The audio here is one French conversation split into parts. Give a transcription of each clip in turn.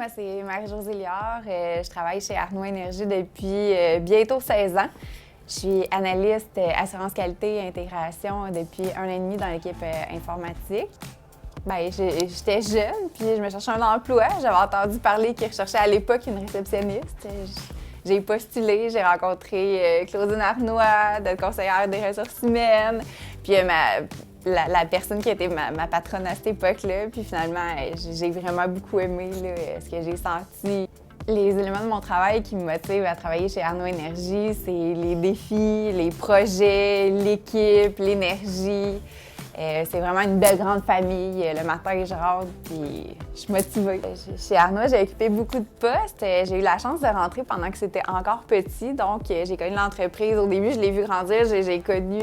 moi c'est Marie-Josée Liard. Je travaille chez Arnaud Énergie depuis bientôt 16 ans. Je suis analyste assurance qualité et intégration depuis 1 an et demi dans l'équipe informatique. J'étais jeune, puis je me cherchais un emploi. J'avais entendu parler qu'ils recherchaient à l'époque une réceptionniste. J'ai postulé, j'ai rencontré Claudine Arnois, notre conseillère des ressources humaines, puis la personne qui était ma patronne à cette époque-là. Puis finalement, j'ai vraiment beaucoup aimé ce que j'ai senti. Les éléments de mon travail qui me motivent à travailler chez Arnaud Énergie, c'est les défis, les projets, l'équipe, l'énergie. C'est vraiment une belle grande famille. Le matin, je rentre puis je suis motivée. Chez Arnaud, j'ai occupé beaucoup de postes. J'ai eu la chance de rentrer pendant que c'était encore petit. Donc, j'ai connu l'entreprise. Au début, je l'ai vu grandir. J'ai connu...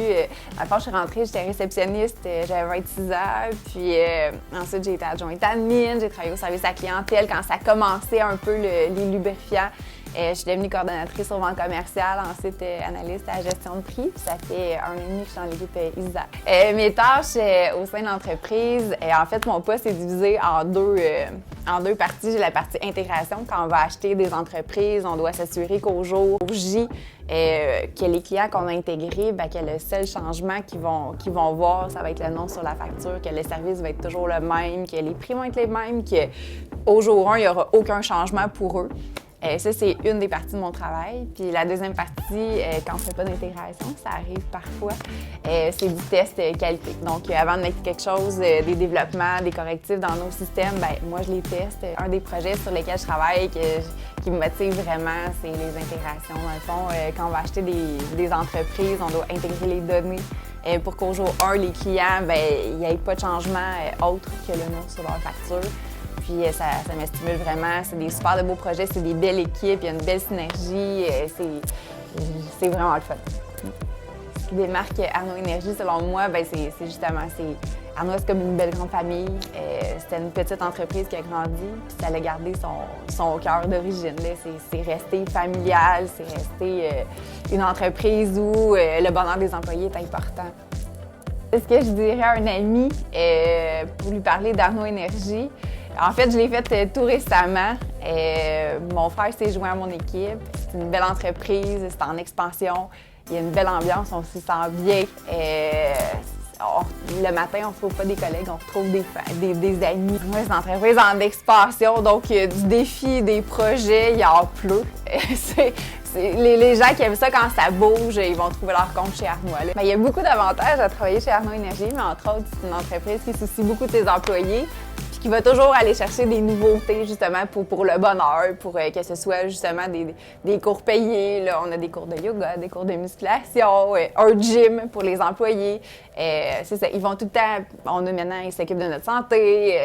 À la fin, je suis rentrée, j'étais réceptionniste. J'avais 26 ans. Puis ensuite, j'ai été adjointe admin. J'ai travaillé au service à la clientèle quand ça commençait un peu les lubrifiants. Je suis devenue coordonnatrice aux ventes commerciales, ensuite analyste à la gestion de prix. Puis ça fait 1 an et demi que je suis dans l'équipe ISA. Mes tâches au sein de l'entreprise, en fait, mon poste est divisé en deux parties. J'ai la partie intégration. Quand on va acheter des entreprises, on doit s'assurer qu'au jour J, que les clients qu'on a intégrés, que le seul changement qu'ils vont voir, ça va être le nom sur la facture, que le service va être toujours le même, que les prix vont être les mêmes, qu'au jour 1, il n'y aura aucun changement pour eux. Ça, c'est une des parties de mon travail. Puis la deuxième partie, quand on ne fait pas d'intégration, ça arrive parfois, c'est du test qualité. Donc, avant de mettre quelque chose, des développements, des correctifs dans nos systèmes, moi, je les teste. Un des projets sur lesquels je travaille qui me motive vraiment, c'est les intégrations. Dans le fond, quand on va acheter des entreprises, on doit intégrer les données pour qu'au jour 1, les clients, il n'y ait pas de changement autre que le nom sur leur facture. Puis ça me stimule vraiment. C'est des super de beaux projets, c'est des belles équipes, il y a une belle synergie. C'est vraiment le fun. Ce qui démarque Arnaud Énergie, selon moi, c'est justement, Arnaud, c'est comme une belle grande famille. C'était une petite entreprise qui a grandi, puis ça a gardé son cœur d'origine. C'est resté familial, c'est resté une entreprise où le bonheur des employés est important. Ce que je dirais à un ami pour lui parler d'Arnaud Énergie, en fait, je l'ai fait tout récemment. Mon frère s'est joint à mon équipe. C'est une belle entreprise, c'est en expansion. Il y a une belle ambiance, on s'y sent bien. Le matin, on ne retrouve pas des collègues, on retrouve des amis. Moi, c'est une entreprise en expansion, donc du défi, des projets, il y en a plein. Les gens qui aiment ça quand ça bouge, ils vont trouver leur compte chez Arnaud. Il y a beaucoup d'avantages à travailler chez Arnaud Énergie, mais entre autres, c'est une entreprise qui soucie beaucoup de ses employés, puis qui va toujours aller chercher des nouveautés justement pour le bonheur, pour que ce soit justement des cours payés. Là, on a des cours de yoga, des cours de musculation, un gym pour les employés. C'est ça, ils vont tout le temps, ils s'occupent de notre santé.